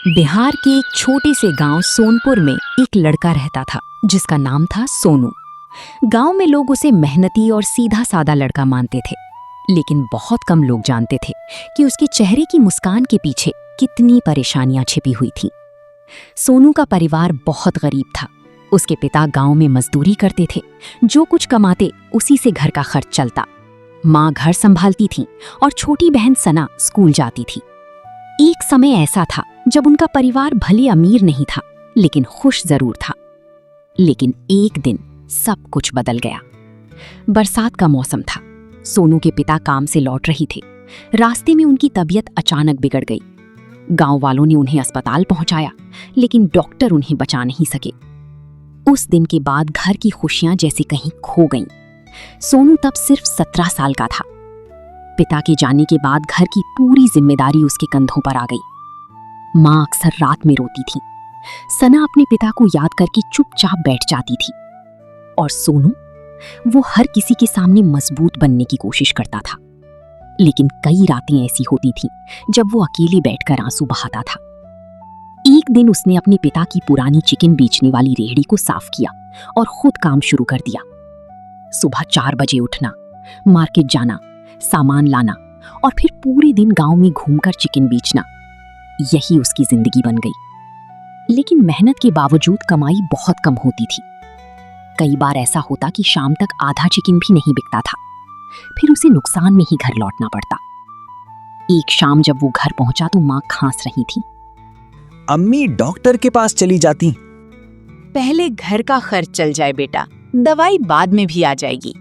बिहार के एक छोटे से गांव सोनपुर में एक लड़का रहता था जिसका नाम था सोनू। गांव में लोग उसे मेहनती और सीधा साधा लड़का मानते थे, लेकिन बहुत कम लोग जानते थे कि उसके चेहरे की मुस्कान के पीछे कितनी परेशानियां छिपी हुई थीं। सोनू का परिवार बहुत गरीब था। उसके पिता गांव में मजदूरी करते थे, जो कुछ कमाते उसी से घर का खर्च चलता। माँ घर संभालती थी और छोटी बहन सना स्कूल जाती थी। एक समय ऐसा था जब उनका परिवार भले अमीर नहीं था, लेकिन खुश जरूर था। लेकिन एक दिन सब कुछ बदल गया। बरसात का मौसम था। सोनू के पिता काम से लौट रही थे। रास्ते में उनकी तबीयत अचानक बिगड़ गई। गांव वालों ने उन्हें अस्पताल पहुंचाया, लेकिन डॉक्टर उन्हें बचा नहीं सके। उस दिन के बाद घर की खुशियां जैसे कहीं खो गईं। सोनू तब सिर्फ 17 साल का था। पिता के जाने के बाद घर की पूरी जिम्मेदारी उसके कंधों पर आ गई। माँ अक्सर रात में रोती थी। सना अपने पिता को याद करके चुपचाप बैठ जाती थी। और सोनू, वो हर किसी के सामने मजबूत बनने की कोशिश करता था। लेकिन कई रातें ऐसी होती थीं जब वो अकेले बैठकर आंसू बहाता था। एक दिन उसने अपने पिता की पुरानी चिकन बेचने वाली रेहड़ी को साफ किया और खुद काम शुरू कर दिया। सुबह 4 बजे उठना, मार्केट जाना, सामान लाना और फिर पूरे दिन गांव में घूमकर चिकन बेचना, यही उसकी जिंदगी बन गई। लेकिन मेहनत के बावजूद कमाई बहुत कम होती थी। कई बार ऐसा होता कि शाम तक आधा चिकन भी नहीं बिकता था। फिर उसे नुकसान में ही घर लौटना पड़ता। एक शाम जब वो घर पहुंचा तो माँ खांस रही थी। अम्मी डॉक्टर के पास चली जाती। पहले घर का खर्च चल जाए बेटा, दवाई बाद में भी आ जाएगी।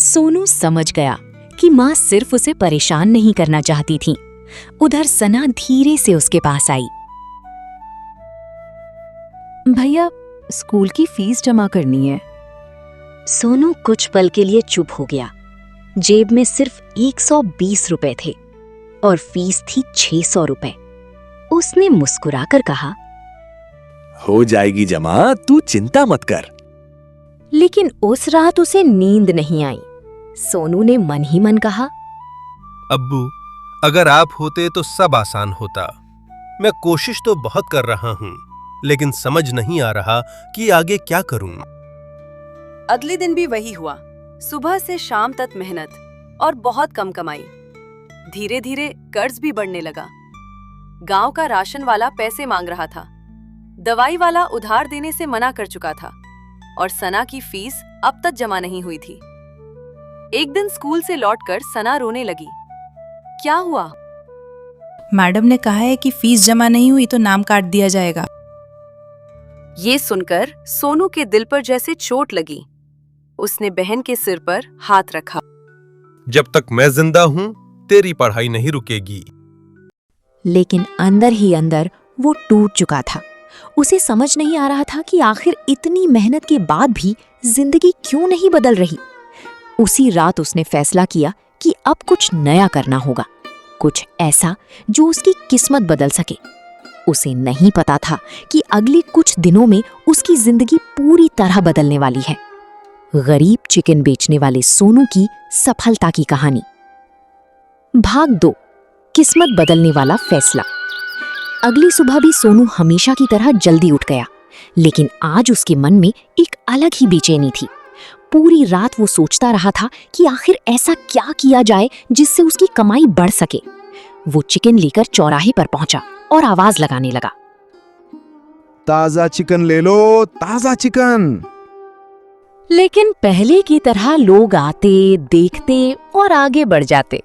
सोनू समझ गया कि माँ सिर्फ उसे परेशान नहीं करना चाहती थी। उधर सना धीरे से उसके पास आई। भैया, स्कूल की फीस जमा करनी है। सोनू कुछ पल के लिए चुप हो गया। जेब में सिर्फ 120 रुपए थे और फीस थी 600 रुपए। उसने मुस्कुराकर कहा, हो जाएगी जमा, तू चिंता मत कर। लेकिन उस रात उसे नींद नहीं आई। सोनू ने मन ही मन कहा, अब्बू, अगर आप होते तो सब आसान होता। मैं कोशिश तो बहुत कर रहा हूँ, लेकिन समझ नहीं आ रहा कि आगे क्या करूँ। अगले दिन भी वही हुआ। सुबह से शाम तक मेहनत और बहुत कम कमाई। धीरे धीरे कर्ज भी बढ़ने लगा। गांव का राशन वाला पैसे मांग रहा था। दवाई वाला उधार देने से मना कर चुका था और सना की फीस अब तक जमा नहीं हुई थी। एक दिन स्कूल से लौटकर सना रोने लगी। क्या हुआ? मैडम ने कहा है कि फीस जमा नहीं हुई तो नाम काट दिया जाएगा। ये सुनकर सोनू के दिल पर जैसे चोट लगी। उसने बहन के सिर पर हाथ रखा। जब तक मैं जिंदा हूँ, तेरी पढ़ाई नहीं रुकेगी। लेकिन अंदर ही अंदर वो टूट चुका था। उसे समझ नहीं आ रहा था कि आखिर इतनी मेहनत के बाद भी जिंदगी क्यों नहीं बदल रही। उसी रात उसने फैसला किया कि अब कुछ नया करना होगा, कुछ ऐसा जो उसकी किस्मत बदल सके। उसे नहीं पता था कि अगले कुछ दिनों में उसकी जिंदगी पूरी तरह बदलने वाली है। गरीब चिकन बेचने वाले सोनू की सफलता की कहानी। भाग 2, किस्मत बदलने वाला फैसला। अगली सुबह भी सोनू हमेशा की तरह जल्दी उठ गया, लेकिन आज उसके मन में एक अलग ही बेचैनी थी। पूरी रात वो सोचता रहा था कि आखिर ऐसा क्या किया जाए जिससे उसकी कमाई बढ़ सके। वो चिकन लेकर चौराहे पर पहुंचा और आवाज लगाने लगा, ताजा चिकन ले लो, ताजा चिकन। लेकिन पहले की तरह लोग आते, देखते और आगे बढ़ जाते।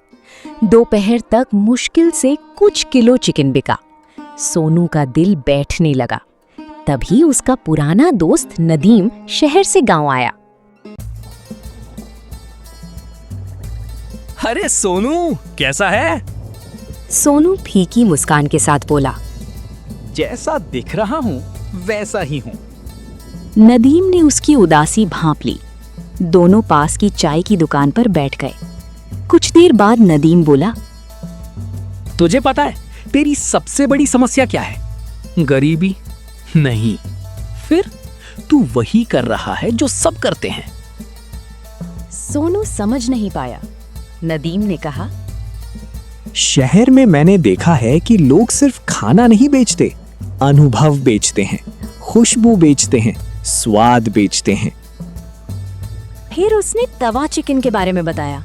दोपहर तक मुश्किल से कुछ किलो चिकन बिका। सोनू का दिल बैठने लगा। तभी उसका पुराना दोस्त नदीम शहर से गांव आया। अरे सोनू, कैसा है? सोनू फीकी मुस्कान के साथ बोला, जैसा दिख रहा हूँ वैसा ही हूँ। नदीम ने उसकी उदासी भांप ली। दोनों पास की चाय की दुकान पर बैठ गए। कुछ देर बाद नदीम बोला, तुझे पता है तेरी सबसे बड़ी समस्या क्या है? गरीबी? नहीं। फिर तू वही कर रहा है जो सब करते हैं। सोनू समझ नहीं पाया। नदीम ने कहा, शहर में मैंने देखा है कि लोग सिर्फ खाना नहीं बेचते, अनुभव बेचते हैं, खुशबू बेचते हैं, स्वाद बेचते हैं। फिर उसने तवा चिकन के बारे में बताया।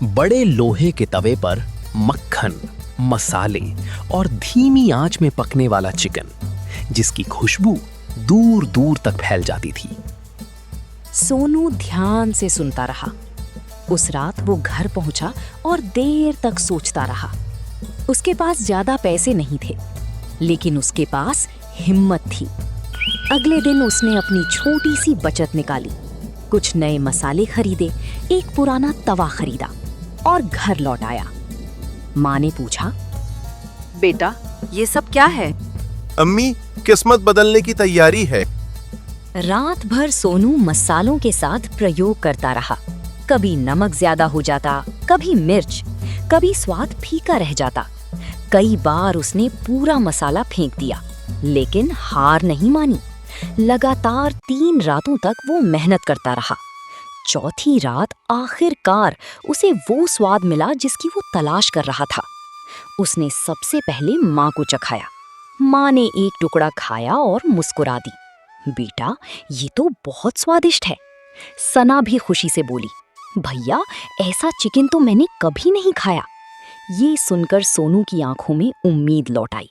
बड़े लोहे के तवे पर मक्खन, मसाले और धीमी आंच में पकने वाला चिकन, जिसकी खुशबू दूर दूर तक फैल जाती थी। सोनू ध्यान से सुनता रहा। उस रात वो घर पहुंचा और देर तक सोचता रहा। उसके पास ज्यादा पैसे नहीं थे, लेकिन उसके पास हिम्मत थी। अगले दिन उसने अपनी छोटी सी बचत निकाली, कुछ नए मसाले खरीदे, एक पुराना तवा खरीदा और घर लौट आया। माँ ने पूछा, बेटा ये सब क्या है? अम्मी, किस्मत बदलने की तैयारी है। रात भर सोनू मसालों के साथ प्रयोग करता रहा। कभी नमक ज्यादा हो जाता, कभी मिर्च, कभी स्वाद फीका रह जाता। कई बार उसने पूरा मसाला फेंक दिया, लेकिन हार नहीं मानी। लगातार 3 रातों तक वो मेहनत करता रहा। चौथी रात आखिरकार उसे वो स्वाद मिला जिसकी वो तलाश कर रहा था। उसने सबसे पहले माँ को चखाया। माँ ने एक टुकड़ा खाया और मुस्कुरा दी। बेटा, ये तो बहुत स्वादिष्ट है। सना भी खुशी से बोली, भैया ऐसा चिकन तो मैंने कभी नहीं खाया। ये सुनकर सोनू की आंखों में उम्मीद लौट आई।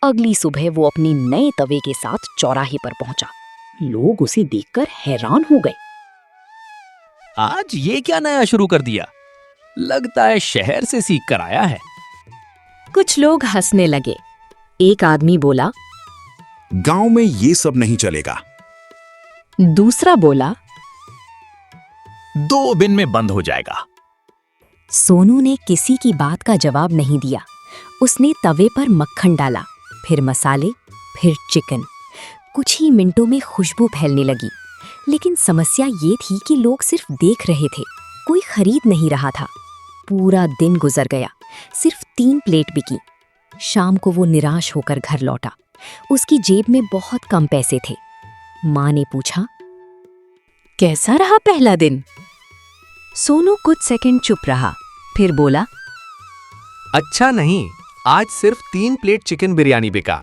अगली सुबह वो अपने नए तवे के साथ चौराहे पर पहुंचा। लोग उसे देखकर हैरान हो गए। आज ये क्या नया शुरू कर दिया? लगता है शहर से सीख कर आया है। कुछ लोग हंसने लगे। एक आदमी बोला, गांव में ये सब नहीं चलेगा। दूसरा बोला, 2 दिन में बंद हो जाएगा। सोनू ने किसी की बात का जवाब नहीं दिया। उसने तवे पर मक्खन डाला, फिर मसाले, फिर चिकन। कुछ ही मिनटों में खुशबू फैलने लगी। लेकिन समस्या ये थी कि लोग सिर्फ देख रहे थे, कोई खरीद नहीं रहा था। पूरा दिन गुजर गया, सिर्फ 3 प्लेट बिकी। शाम को वो निराश होकर घर लौटा। उसकी जेब में बहुत कम पैसे थे। माँ ने पूछा, कैसा रहा पहला दिन? सोनू कुछ सेकंड चुप रहा, फिर बोला, अच्छा नहीं, आज सिर्फ 3 प्लेट चिकन बिरयानी बिका।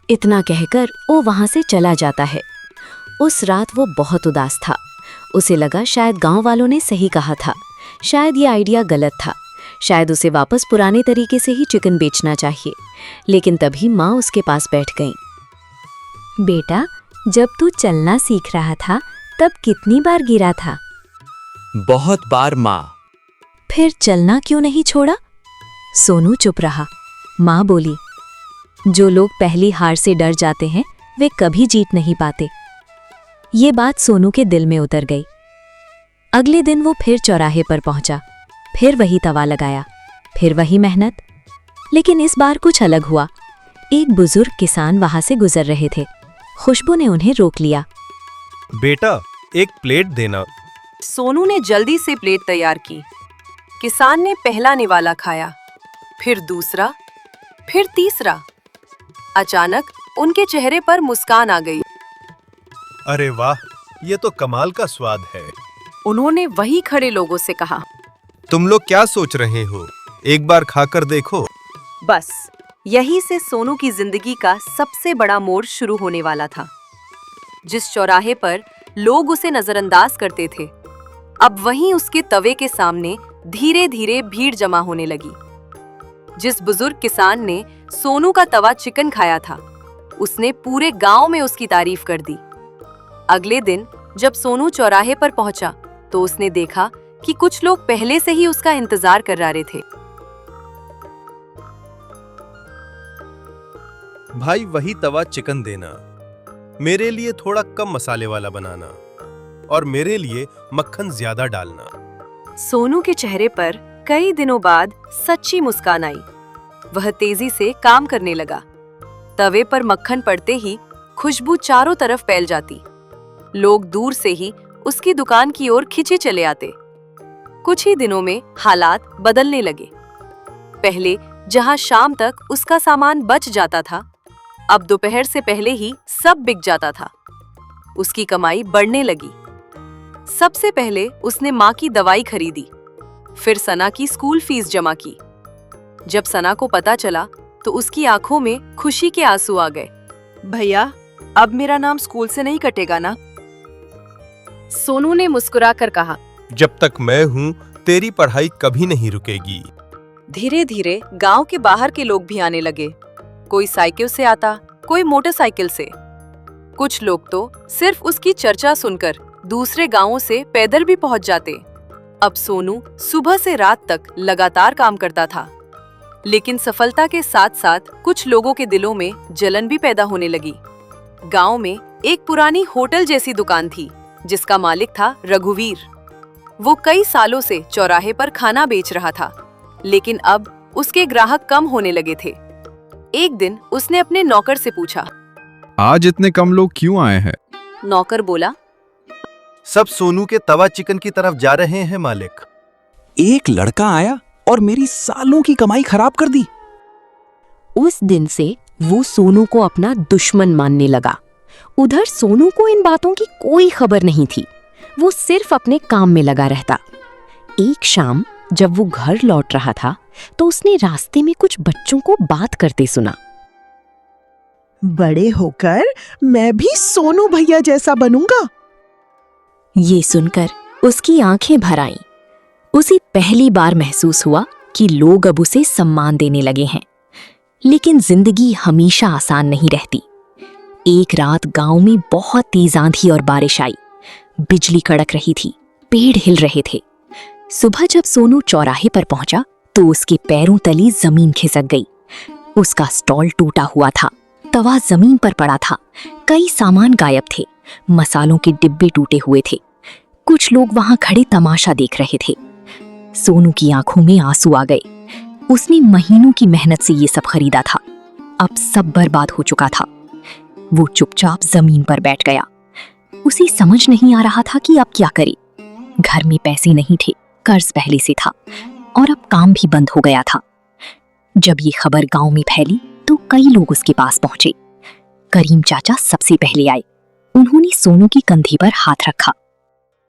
इतना कहकर वो वहां से चला जाता है। उस रात वो बहुत उदास था। उसे लगा शायद गांव वालों ने सही कहा था, शायद ये आइडिया गलत था, शायद उसे वापस पुराने तरीके से ही चिकन बेचना चाहिए। लेकिन तभी माँ उसके पास बैठ गई। बेटा, जब तू चलना सीख रहा था तब कितनी बार गिरा था? बहुत बार माँ। फिर चलना क्यों नहीं छोड़ा? सोनू चुप रहा। माँ बोली, जो लोग पहली हार से डर जाते हैं वे कभी जीत नहीं पाते। ये बात सोनू के दिल में उतर गई। अगले दिन वो फिर चौराहे पर पहुंचा, फिर वही तवा लगाया, फिर वही मेहनत। लेकिन इस बार कुछ अलग हुआ। एक बुजुर्ग किसान वहां से गुजर रहे थे। खुशबू ने उन्हें रोक लिया। बेटा, एक प्लेट देना। सोनू ने जल्दी से प्लेट तैयार की। किसान ने पहला निवाला खाया, फिर दूसरा, फिर तीसरा। अचानक उनके चेहरे पर मुस्कान आ गई। अरे वाह, ये तो कमाल का स्वाद है। उन्होंने वही खड़े लोगों से कहा, तुम लोग क्या सोच रहे हो? एक बार खाकर देखो। बस यहीं से सोनू की जिंदगी का सबसे बड़ा मोड़ शुरू होने वाला था। जिस चौराहे पर लोग उसे नजरअंदाज करते थे, अब वहीं उसके तवे के सामने धीरे धीरे भीड़ जमा होने लगी। जिस बुजुर्ग किसान ने सोनू का तवा चिकन खाया था, उसने पूरे गांव में उसकी तारीफ कर दी। अगले दिन जब सोनू चौराहे पर पहुंचा तो उसने देखा कि कुछ लोग पहले से ही उसका इंतजार कर रहे थे। भाई, वही तवा चिकन देना। मेरे लिए थोड़ा कम मसाले वाला बनाना और मेरे लिए मक्खन ज्यादा डालना। सोनू के चेहरे पर कई दिनों बाद सच्ची मुस्कान आई। वह तेजी से काम करने लगा। तवे पर मक्खन पड़ते ही खुशबू चारों तरफ फैल जाती। लोग दूर से ही उसकी दुकान की ओर खिंचे चले आते। कुछ ही दिनों में हालात बदलने लगे। पहले जहां शाम तक उसका सामान बच जाता था, अब दोपहर से पहले ही सब बिक जाता था। उसकी कमाई बढ़ने लगी। सबसे पहले उसने माँ की दवाई खरीदी। फिर सना की स्कूल फीस जमा की। जब सना को पता चला तो उसकी आंखों में खुशी के आंसू आ गए। भैया, अब मेरा नाम स्कूल से नहीं कटेगा ना? सोनू ने मुस्कुराकर कहा। जब तक मैं हूँ तेरी पढ़ाई कभी नहीं रुकेगी। धीरे धीरे गांव के बाहर के लोग भी आने लगे। कोई साइकिल से आता, कोई मोटरसाइकिल से। कुछ लोग तो सिर्फ उसकी चर्चा सुनकर दूसरे गांवों से पैदल भी पहुंच जाते। अब सोनू सुबह से रात तक लगातार काम करता था, लेकिन सफलता के साथ साथ कुछ लोगों के दिलों में जलन भी पैदा होने लगी। गांव में एक पुरानी होटल जैसी दुकान थी जिसका मालिक था रघुवीर। वो कई सालों से चौराहे पर खाना बेच रहा था, लेकिन अब उसके ग्राहक कम होने लगे थे। एक दिन उसने अपने नौकर से पूछा, आज इतने कम लोग क्यों आए हैं? नौकर बोला, सब सोनू के तवा चिकन की तरफ जा रहे हैं मालिक। एक लड़का आया और मेरी सालों की कमाई खराब कर दी। उस दिन से वो सोनू को अपना दुश्मन मानने लगा। उधर सोनू को इन बातों की कोई खबर नहीं थी। वो सिर्फ अपने काम में लगा रहता। एक शाम जब वो घर लौट रहा था तो उसने रास्ते में कुछ बच्चों को बात करते सुना। बड़े होकर मैं भी सोनू भैया जैसा बनूंगा। ये सुनकर उसकी आंखें भर आईं। उसे पहली बार महसूस हुआ कि लोग अब उसे सम्मान देने लगे हैं। लेकिन जिंदगी हमेशा आसान नहीं रहती। एक रात गांव में बहुत तेज आंधी और बारिश आई। बिजली कड़क रही थी, पेड़ हिल रहे थे। सुबह जब सोनू चौराहे पर पहुंचा तो उसके पैरों तले जमीन खिसक गई। उसका स्टॉल टूटा हुआ था, तवा जमीन पर पड़ा था, कई सामान गायब थे, मसालों के डिब्बे टूटे हुए थे। कुछ लोग वहां खड़े तमाशा देख रहे थे। सोनू की आंखों में आंसू आ गए। उसने महीनों की मेहनत से ये सब खरीदा था, अब सब बर्बाद हो चुका था। वो चुपचाप जमीन पर बैठ गया। उसे समझ नहीं आ रहा था कि अब क्या करे। घर में पैसे नहीं थे, कर्ज पहले से था और अब काम भी बंद हो गया था। जब ये खबर गांव में फैली तो कई लोग उसके पास पहुंचे। करीम चाचा सबसे पहले आए। उन्होंने सोनू की कंधे पर हाथ रखा।